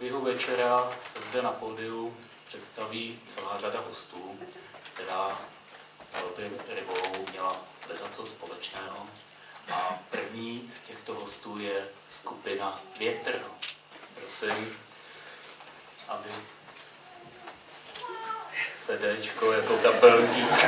průběhu večera se zde na pódiu představí celá řada hostů, která s Velbym Rybolou měla ledacos společného. A první z těchto hostů je skupina Větr. Prosím, aby Fedečko jako kapelník.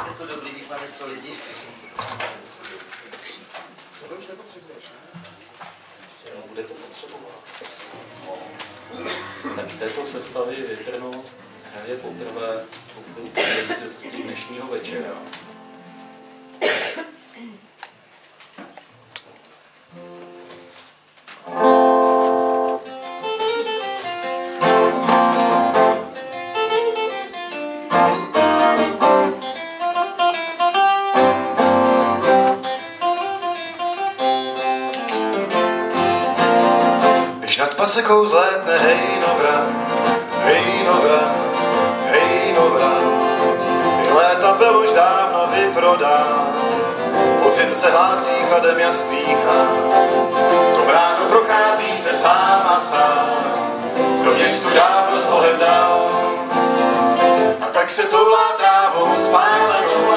Je to dobrý, když máme co lidi. To už nepotřebuješ, ne? Bude to potřebovat. Tak v této sestavě Větrno hraje poprvé u příležitosti dnešního večera. Nad pasekou zlétne hejnovran, hejnovran, hejnovran. Létatel už dávno vyprodá, podzim se hlásí chladem jasných rán. V tom ránu prochází se sám a sám, do městu dávno s Bohem dál. A tak se toulá trávou spálenou,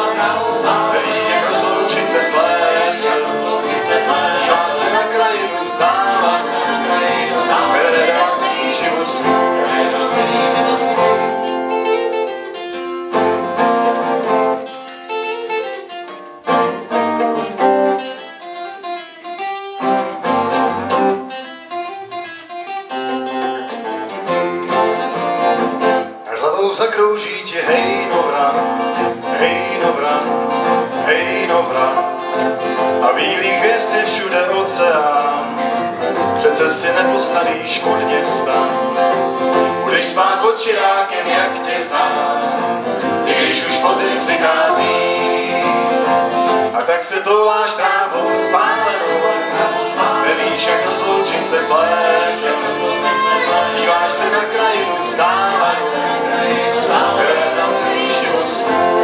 neví, jak rozloučit se s létem. Dívá se na krajinu, vzdává se na krajinu, vede dál celý život svůj. Nad hlavou zakrouží tě hejnovran, hejnovran, hejnovran. A bílý hvězd je všude oceán, přece si nepostavíš škodně stan. Budeš spát pod čirákem, jak tě znám, i když už podzim přichází. A tak se touláš trávou spálenou, nevíš, jak rozloučit se s létem. Díváš se na krajinu, vzdáváš se na krajinu, které znal celý život svůj.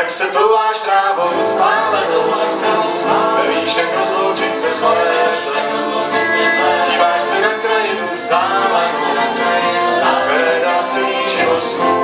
Se touláš trávou spálenou, nevíš, jak rozloučit se s létem. Díváš se na krajinu, vzdáváš se na krajinu, které dá celý život svůj.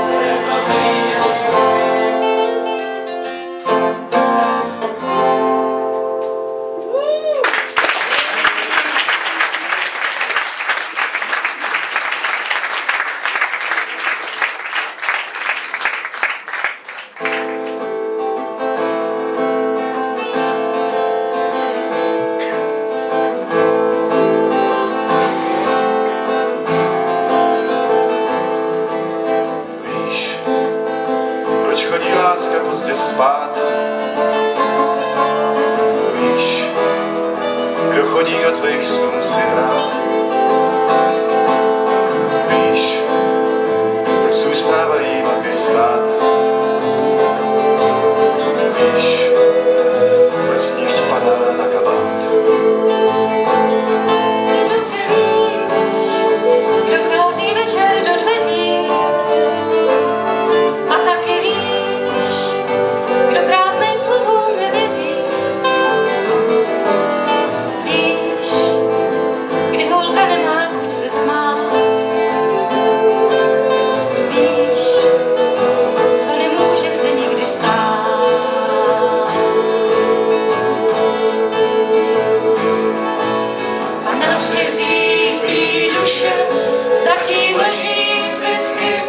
Pozdě spát. Víš, kdo chodí do tvých snů si hrát. Víš, proč zůstávají vlaky stát. Víš, proč sníh ti padá na kabát. Dobře víš, kdo vchází večer do dveří. A taky víš, kdo prázdným slovům nevěří. Víš, kdy holka nemá chuť se smát. Víš, co nemůže se nikdy stát. A na březích tvý duše zatím leží zbytky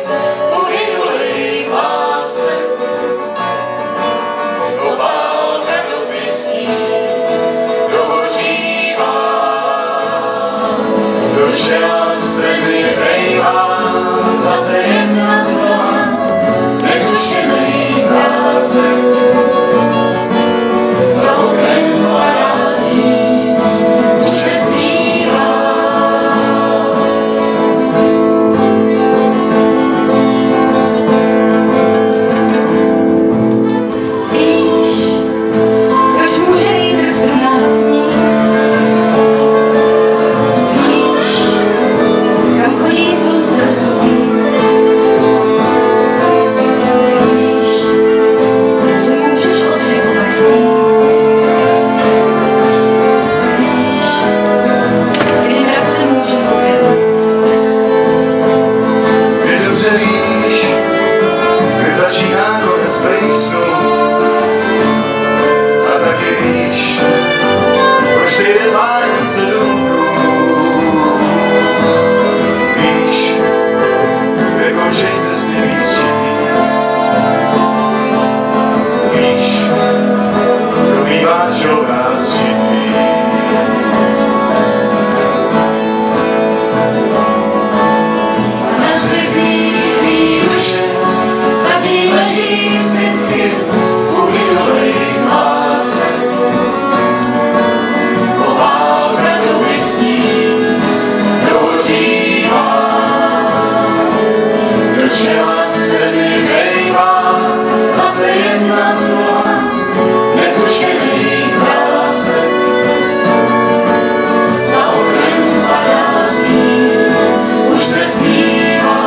uhynulých lásek. Obálka do pěstí dohořívá, duše se mi vrejvá, zase jedna z mnoha netušených lásek. zkoušej cesty víc šitý. Víš, kdo bývá žoldář šitý. A na březích výruše zatím leží zbytky uhynulých lásek. Poválka do vysní, dožívá, do čela se mi vejvá, zase jedna z mnoha netušených krásek. Za oknem padá sníh, už se zpívá.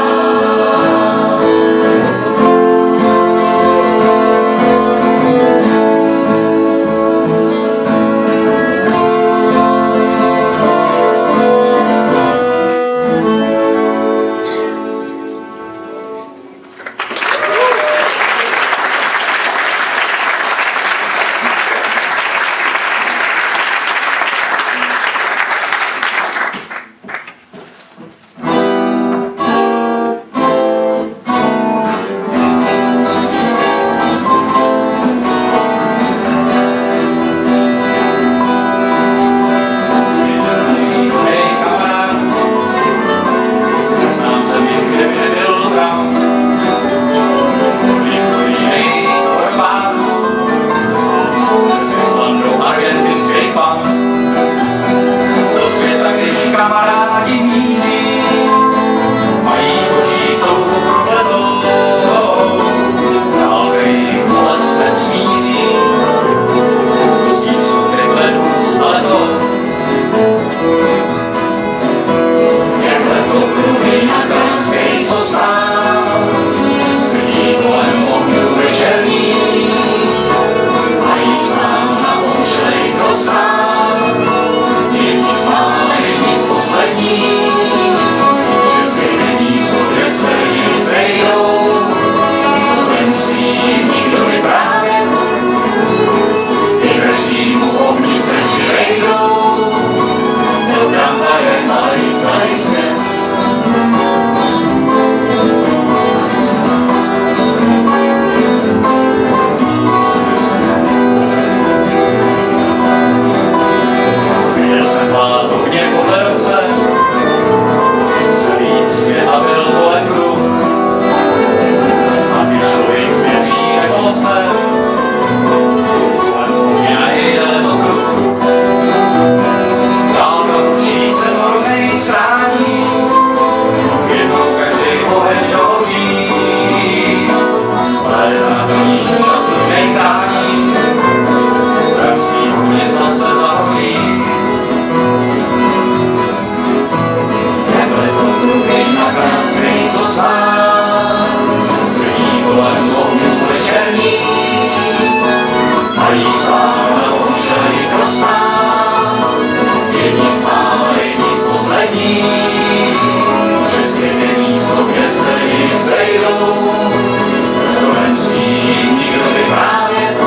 Nikdo by právě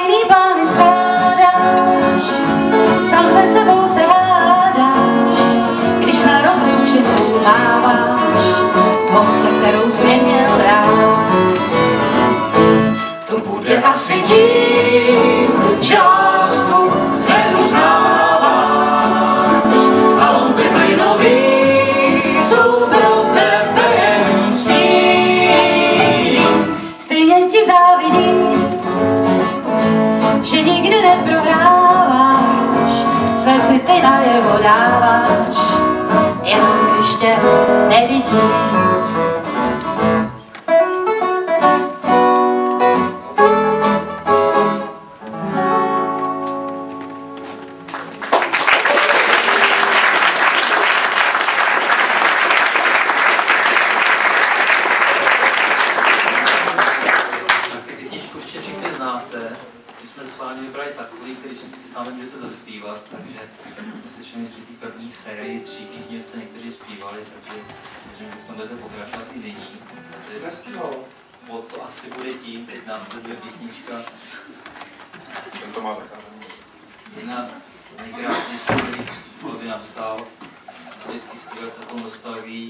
jiný plány spřádáš, sám se sebou se hádáš, když na rozloučenou máváš holce, kterou jsi neměl rád. To bude asi tím, že lásku neuznáváš a on by nový jsou pro tebe jen sním. Stejně ti závidím, že nikdy neprohráváš, své city najevo dáváš, jen když tě nevidím. Sérii 3 písní jste někteří zpívali, takže věřím, že v tom budete pokračovat i nyní. Nespíval. To asi bude tím, teď následuje písnička. Ten to má zakázaný. Jedna z nejkrásnějších, který Volby napsal, vždycky zpíval s takovou nostalgií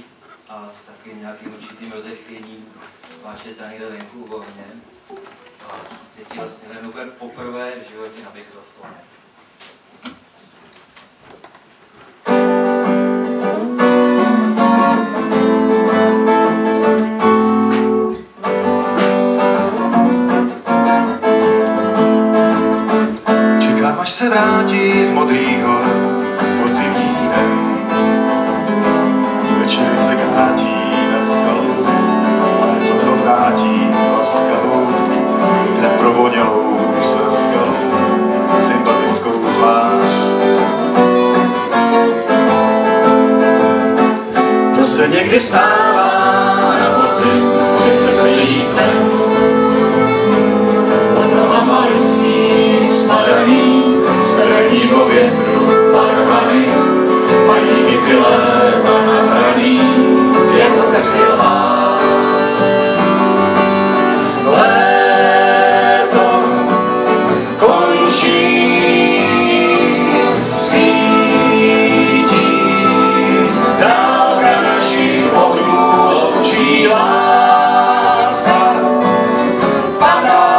a s takovým nějakým určitým rozechvěním. Vážně tady někde venku u ohně. A teď vlastně hlednu poprvé v životě na mixofon. Až se vrátí z modrých hor podzimní den. Večer se krátí nad skalou, ale to neobrátí laskavou, neprovonělou srskalou, sympatickou tvář. To se někdy stává na podzim, že chce se jít ven. Od nohama listí spadají severního větru barvany, mají i ty léta nahraný, jako každý lás. Léto končí, svítí, dálka našich ohnů loučí, láska padá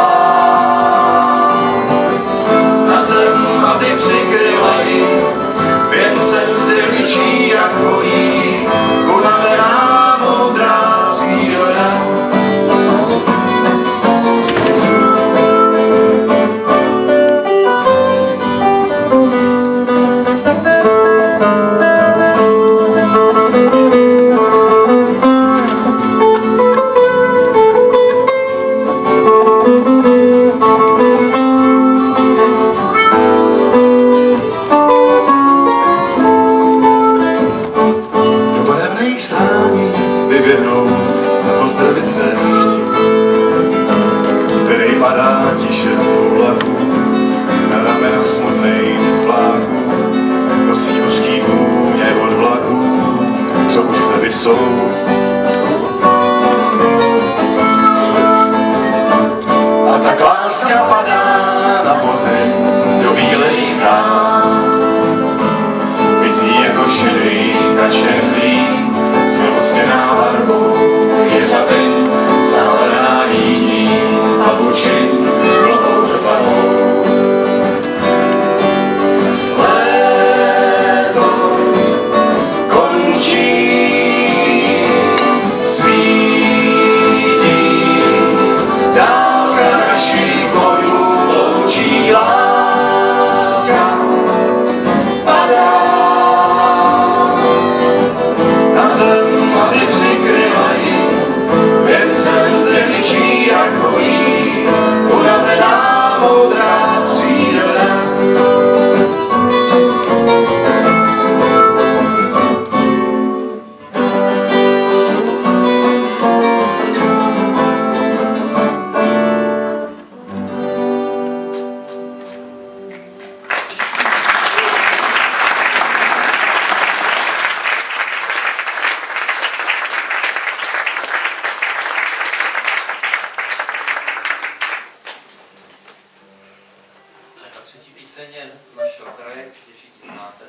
na zem, aby přikryla ji věncem zrničí, jak hojí unavená moudrá příroda. A tak láska padá na podzim do bílejch brán. Visí jako šedý kačerný, zmocněná barvou jeřabin, zahledaná jíní pavučin, dlouhou drzavou. Léto končí, svítí, dálka našich bojů píseň je z našeho kraje, určitě všichni znáte,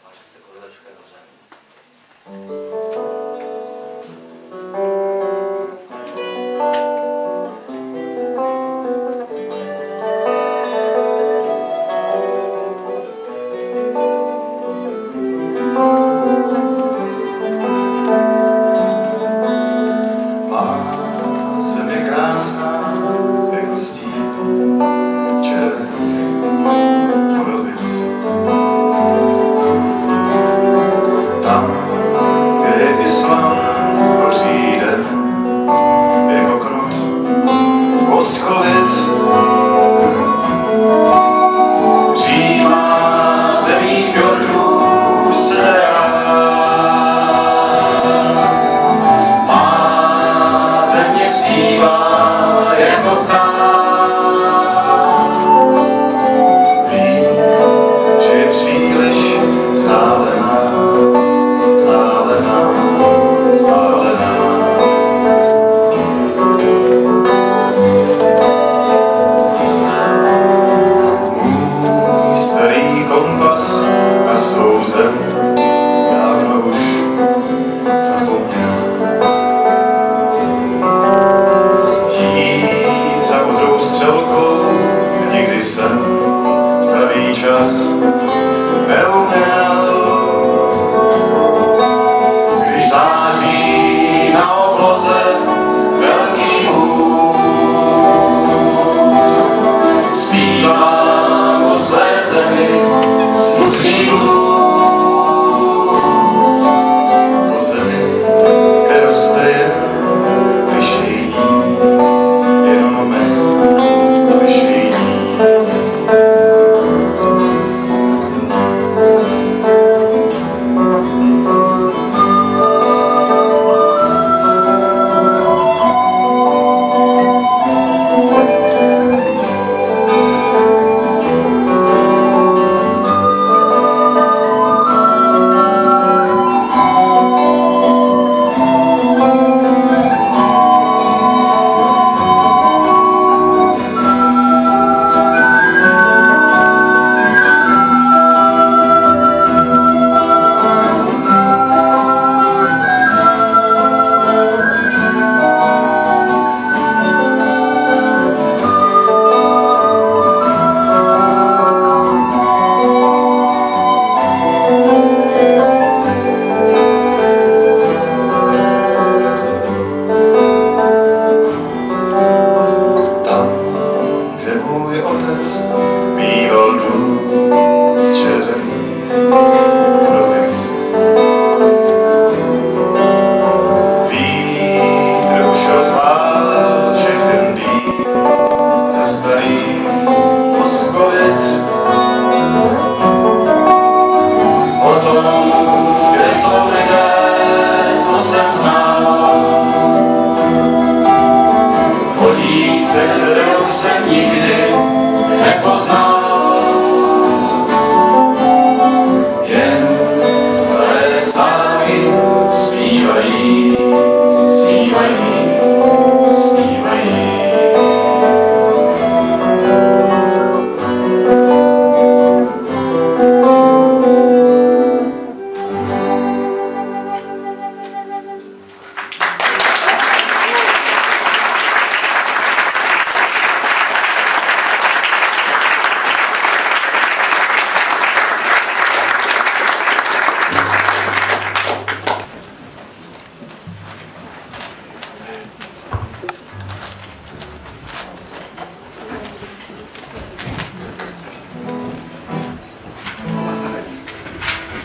váže se Kozilecké hoře.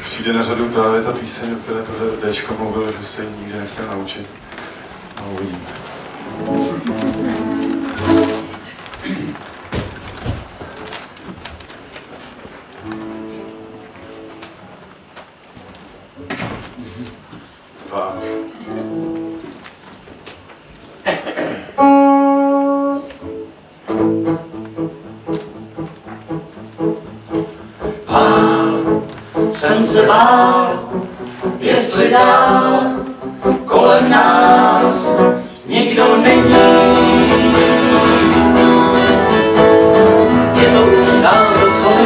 Přijde na řadu právě ta píseň, o které Dčko mluvil, že se ji nikdy nechtěl naučit. A uvidíme. Jsem se bál, jestli dál kolem nás nikdo není. Je to už dávno, co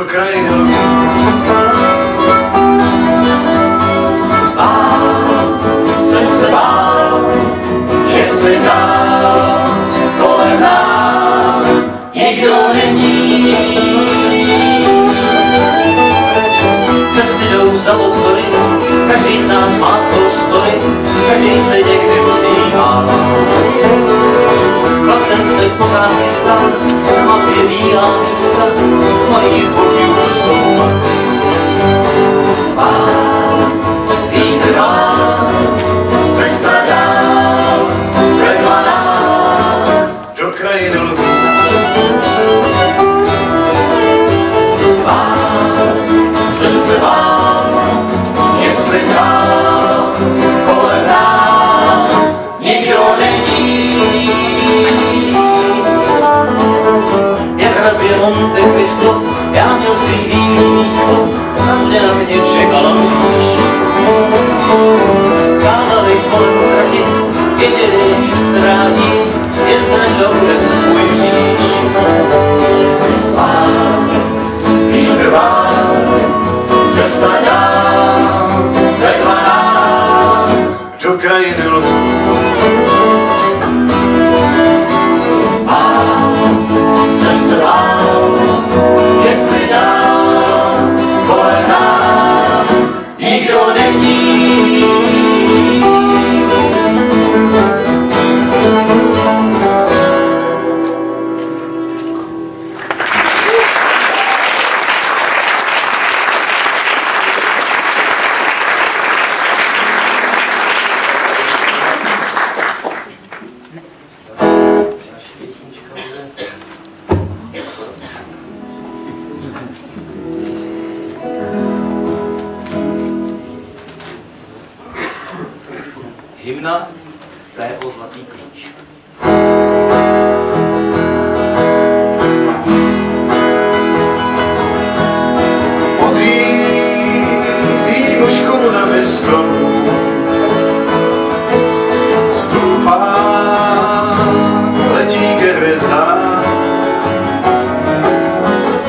do krajiny lvů. Jsem se bál, jestli dál kolem nás nikdo není. Cesty jdou za obzory, každý z nás má svou story, každý se někdy musí bát. Vlak se pořád chystá, na mapě bílá města, mají chodí rostou. Vítr dál, cesta dál, vedla nás do krajiny lvů. Jsem se bál, jestli dál kolem nás nikdo není. Jak hrabě Monte Cristo, já měl svý bílý místo, tam kde na mě čekala říš. Kávali kolem trati, věděli, že se rádi, jen ten, kdo bude se svůj říš. Vítr vál, cesta dál, vedla nás do krajiny lvů. Jsem se bál, jestli dál kolem nás nikdo není. Hymna Tého zlatý klíč. Modrý dýmuž korunami stromů stoupá, letí ke hvězdám.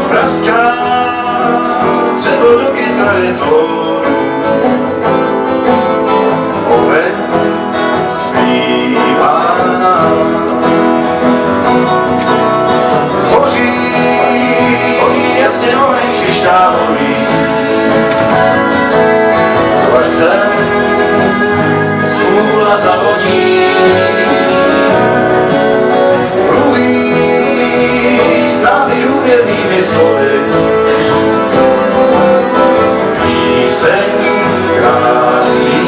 Praská dřevo do kytary tónu, oheň zpívá nám. Hoří jasně oheň křišťálový, lesem smůla zavoní. Mluví s námi důvěrnými slovy, píseň krásný.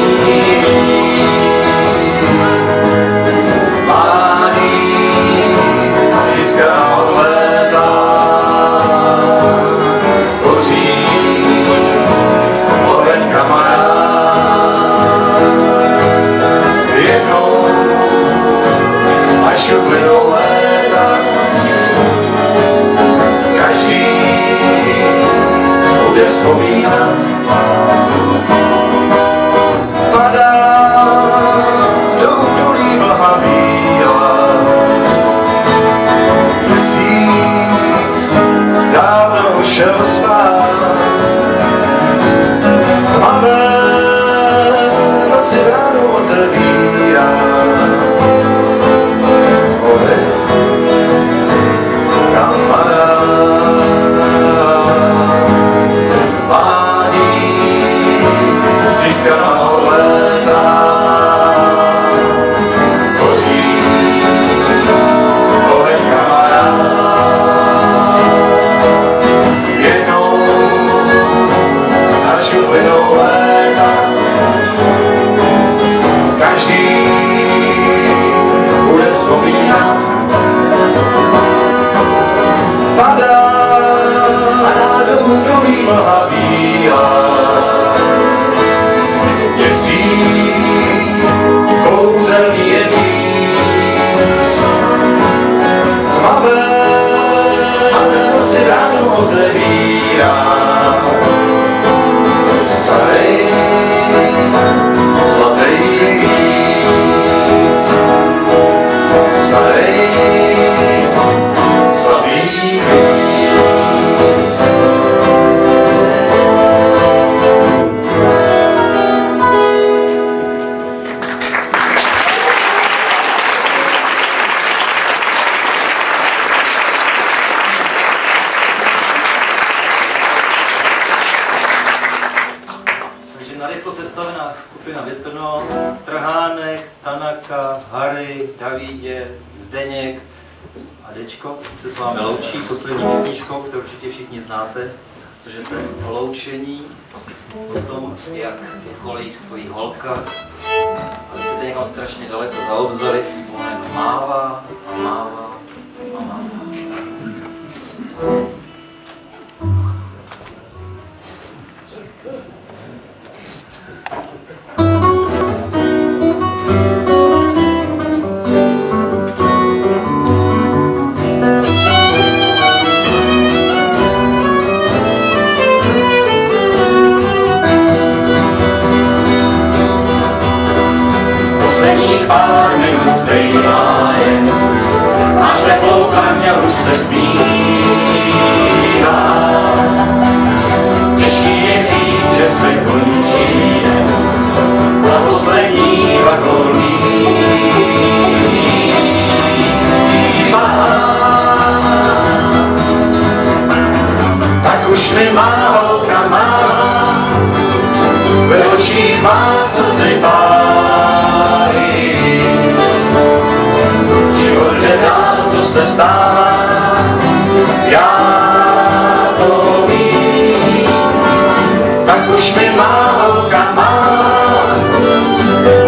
Vzpomínat. Padá do údolí mlha bílá, měsíc dávno ušel spát. Tmavé noci ráno otevírá, oheň kamarád. Získaná od léta hoří oheň kamarád. Jednou až uplynou léta, každý představená skupina Větrno, Trhánek, Tanaka, Harry, Davídě, Zdeněk a Dečko se s vámi loučí poslední písničkou, kterou určitě všichni znáte, protože to je o loučení, o tom, jak kolejí stojí holka, a když jste někam strašně daleko za obzory, ona jen mává a mává a mává. Pár minut zbývá jen, až teplou kaňa už se zpívá. Těžký je říct, že se končí jen, a poslední vagón líbá. Tak už mi má holka má, ve očích má slzy se stává, já to vím, tak už mi má holka má,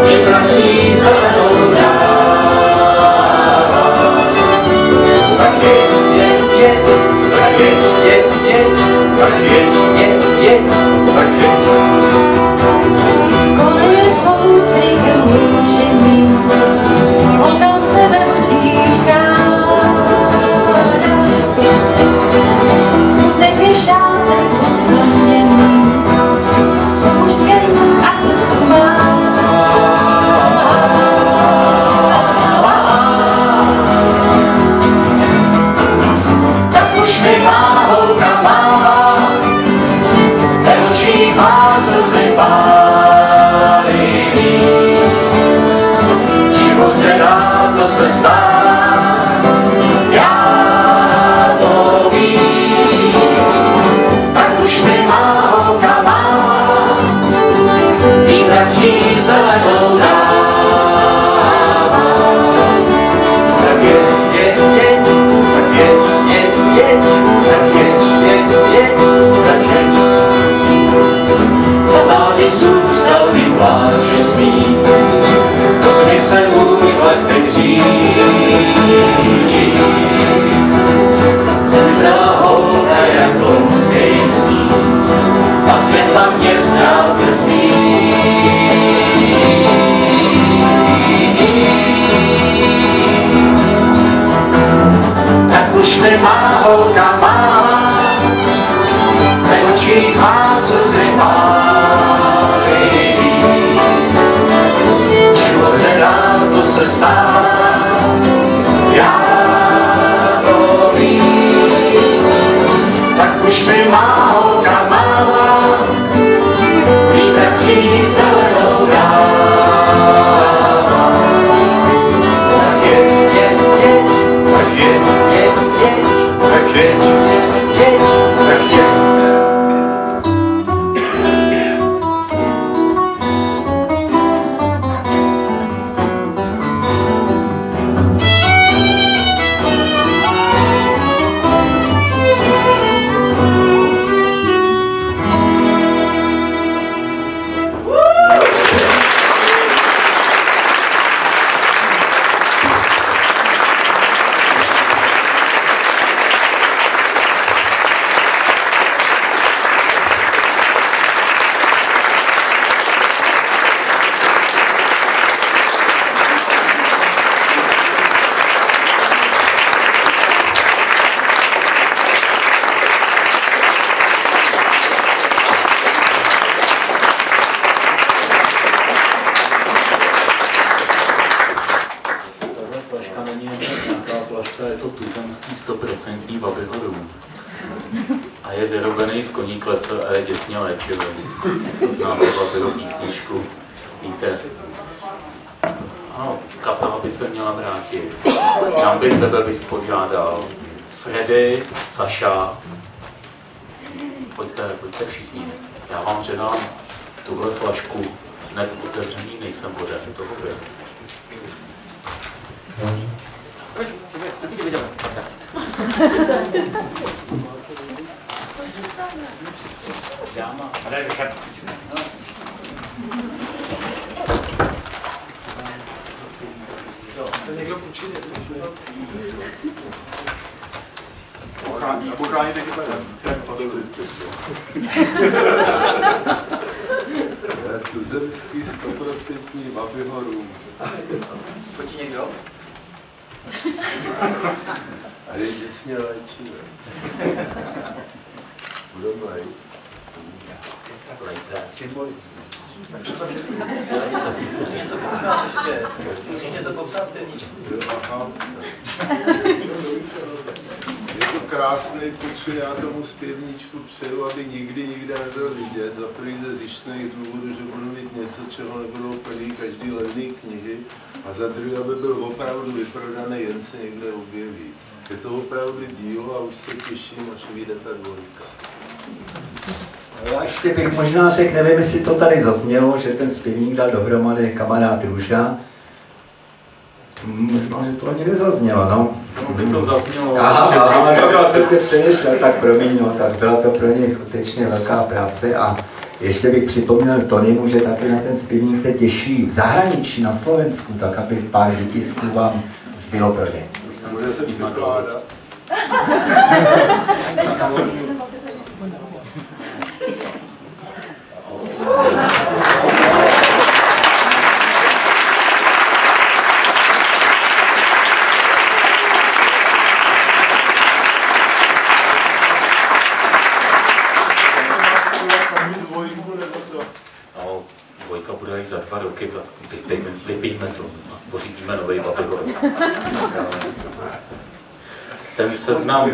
vyprací zelenou dává. Tak jeď, tak jeď, tak jeď, tak jeď. Koleje jsou cejchem loučení, holkám se ve očích strává. Šátek osmrtěný, co mužské a cestu má. Tak už mi má holka má, ve očích má slzy pálí. Život nedá, to se stává, já to vím. Už mi má holka má, výpravčí zelenou dává. Tak jeď, tak jeď, tak jeď, tak jeď. Za zády zůstal mi pláže smí, dotkni se můj vlak teď řídí. Zemřela holka jak lounský sníh, a světla mě z dálce svítí. Tak už mi má holka má, ve očích má slzy pálí. Život nedá, to se stává, já to vím. Tak už mi má holka má, výpravčí zelenou dává. Tak jeď, tak jeď, tak jeď, tak jeď. Je to tuzemský 100% Vabyhorum. A je vyrobený z koní klece a je děsně léčivý. To znáte Vabyho písničku, víte. Ano, kapela by se měla vrátit. Tam by tebe bych požádal. Freddy, Saša, pojďte všichni. Já vám předám tuhle flašku hned otevřený nejsem voden toho byl. Tuzemský 100% Babihoru. Chodí někdo? A je děsně léčivé. Budeme lejt. Lejte symbolicky. Něco popsat ještě. Musíš něco popsat zpěvničku. Je to krásný počin, já tomu zpěvníčku přeju, aby nikdy nikde nebyl vidět. Za první ze zjištných důvodů, že budu mít něco, čeho nebudou plný každý levný knihy. A za druhé, aby byl opravdu vyprodaný, jen se někde objeví. Je to opravdu dílo a už se těším, až vyjde ta dvojka. Já ještě bych možná řekl, nevím, jestli to tady zaznělo, že ten zpěvník dal dohromady kamarád Růža. Možná, že to ani nezaznělo, no. By to zaznělo. Aha, jsem tě přemýšlel, tak promiň, no, tak byla to pro něj skutečně velká práce a ještě bych připomněl Tonymu, že taky na ten zpěvník se těší v zahraničí, na Slovensku, tak aby pár vytisků vám zbylo pro ně. Bude se překládat. No, dvojka bude až za 2 roky, tak vypijme to a pořídíme nový Babihor. Ten seznam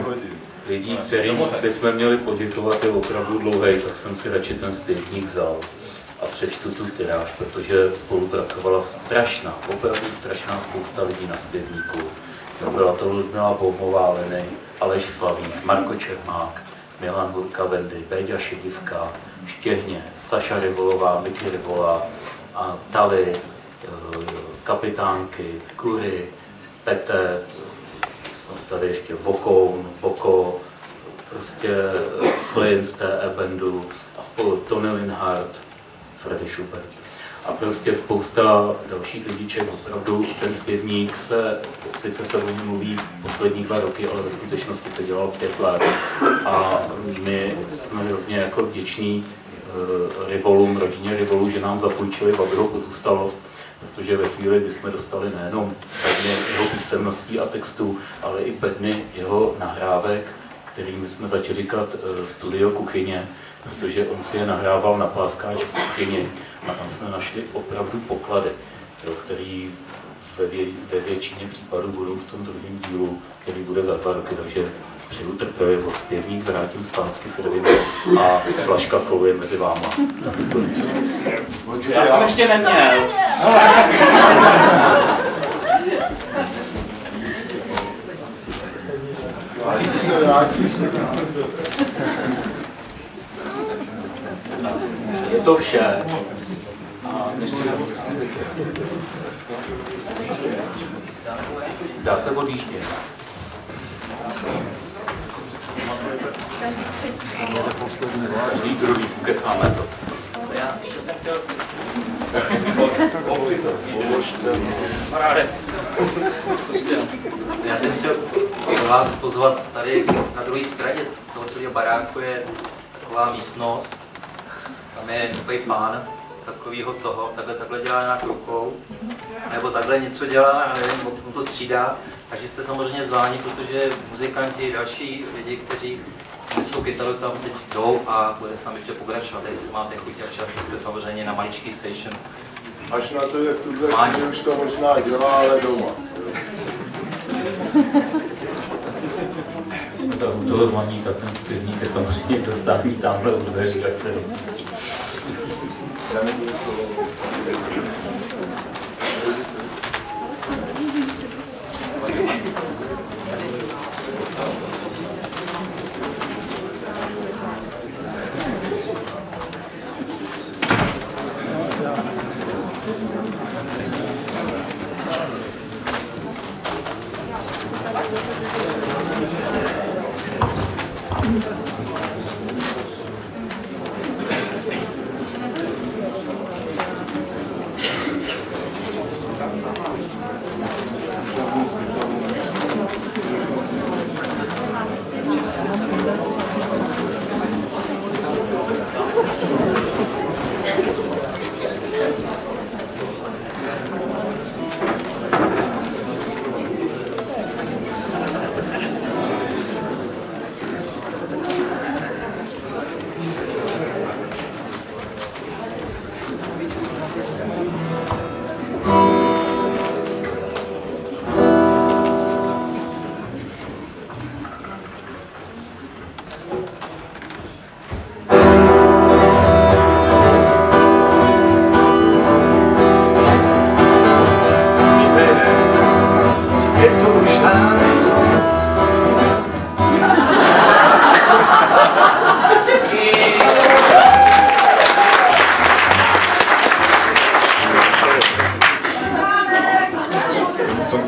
lidí, kterým bychom měli poděkovat, je opravdu dlouhý, tak jsem si radši ten zpěvník vzal a přečtu tu tiráž, protože spolupracovala opravdu strašná spousta lidí na zpěvníku. Byla to Ludmila Boumová, Leny, Aleš Slavík, Marko Čermák, Milan Hurka Vendy, Béďa Šedivka, Štěhně, Saša Rivolová, Miky Rivola, a Tali, Kapitánky, Kury, Pete, tady ještě Vokoun, Boko, prostě Slim z té E-bandu a spolu Tony Linhart, Freddy Schubert. A prostě spousta dalších lidíček, opravdu ten zpěvník sice se o něm mluví poslední 2 roky, ale ve skutečnosti se dělal 5 let. A my jsme hrozně jako vděční Rivolům, rodině Rivolů, že nám zapůjčili Babiho pozůstalost, protože ve chvíli, kdy jsme dostali nejenom bedny jeho písemností a textů, ale i bedny jeho nahrávek, kterými jsme začali říkat studio kuchyně, protože on si je nahrával na pláskáč v kuchyni a tam jsme našli opravdu poklady, který ve většině případů budou v tom druhém dílu, který bude za 2 roky, takže přeju trpělivost, zpěvník vrátím zpátky Fredinu a flaška kovy mezi váma. Já jsem ještě neměl. Asi se vrátíš. Je to vše. A ještě dáte odjíždět. Každý druhý, kecáme to. Já ještě jsem chtěl... Já jsem chtěl vás pozvat tady na druhé straně toho celého baráku je taková místnost. Tam je takový pán, takovýho toho, takhle dělá nějak rukou, nebo takhle něco dělá, já nevím, on to střídá. Takže jste samozřejmě zváni, protože muzikanti, další lidi, kteří jsou kytaru, tam teď jdou a bude s námi ještě pokračovat. Takže se máte chuť a čas, jste samozřejmě na maličký station. Až na to, jak tuhle chvíli už to možná dělá, ale doma. U toho zvaní, tak ten zpěvník je samozřejmě zastaví tamhle u dveří, jak se rozsvítí.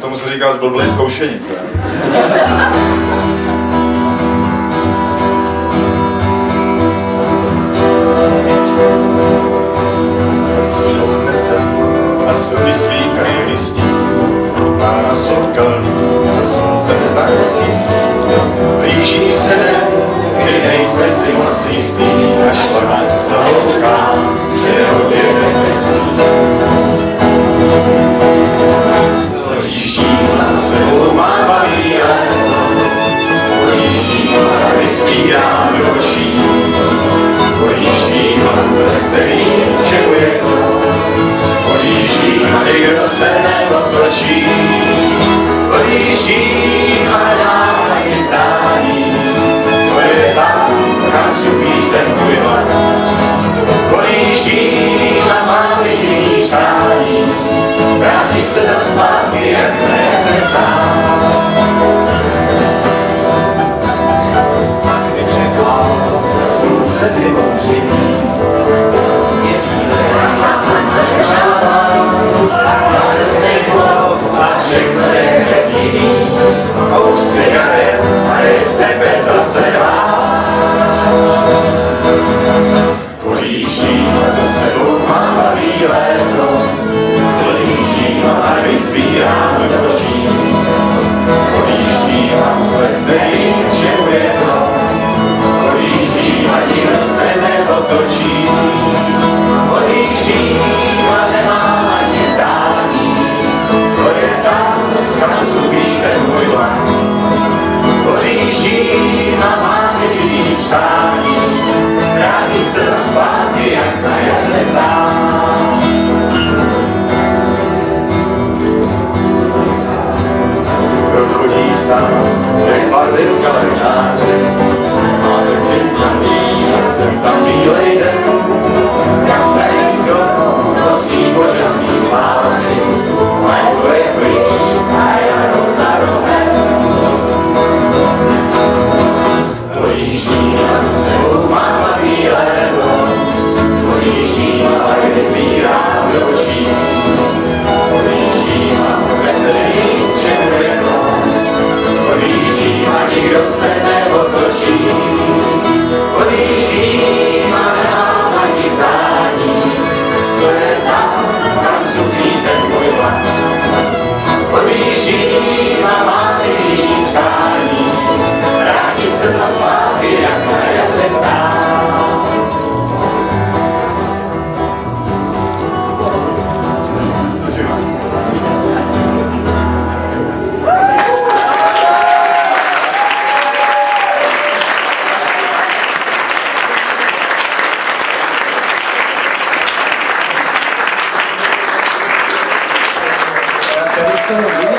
Tomu se říká zblblé zkoušení. Zaslouchne se a srdy slíkají listí, pána soukalníků a slunce neznalostí. Blíží se den, kdy nejsme si moc jistý, až plnat zahlouká, že odjede nesní. Zajíždím a za sebou má baví léto, pojíždím a vyspírám do očí. Pojíždím a vůbec nevím, čemu je to, pojíždím a nikdo se neotočí. Pojíždím a nedám ani zdání, co je tam, kam subí ten můj vlak. Pojíždím a mám jediný přání, vrátit se za zpátky, jak neřekám. Pak nečekal, na slunce zimou živí, bez slov a všechno je hnedivý, kous cigaret a je z tebe zase Podjíždím a za sebou mám baví léto, podjíždím a vyspírám do očí. Podjíždím a vůbec nevím, k čemu je to, podjíždím a nikdo se neotočí. Podjíždím a nemám ani zdání, co je tam, kam subí ten můj vlak. Podjíždím a mám jediný přání, vrátit se zpátky, jak na jaře tam. Chodí stán, jak barvy v kalendáři, máte zimnatý a jsem tam bílej den. Jak starý strom nosí počasný tváři, léto je pryč a jaro za rohem. Pojíždím a za sebou mám baví léto, pojíždím a vyspírám do očí. Pojíždím a vůbec nevím, čemu je to, podjíždím a nikdo se neotočí. Podjíždím a nemám ani zdání, co je tam, kam subí ten můj vlak. Podjíždím a mám jediný přání, vrátit se za zpátky, jak na jaře ptám.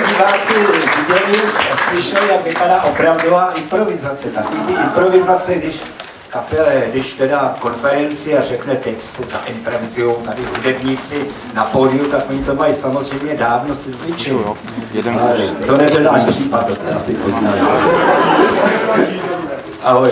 Diváci viděli, slyšeli, jak vypadá opravdová improvizace. Taky ty improvizace, když teda konferenci a řekne, teď se zaimprovizujou tady hudebníci na pódiu, tak oni to mají samozřejmě dávno se cvičili. Ale to nebyl náš případ, to jste asi poznali. Ahoj.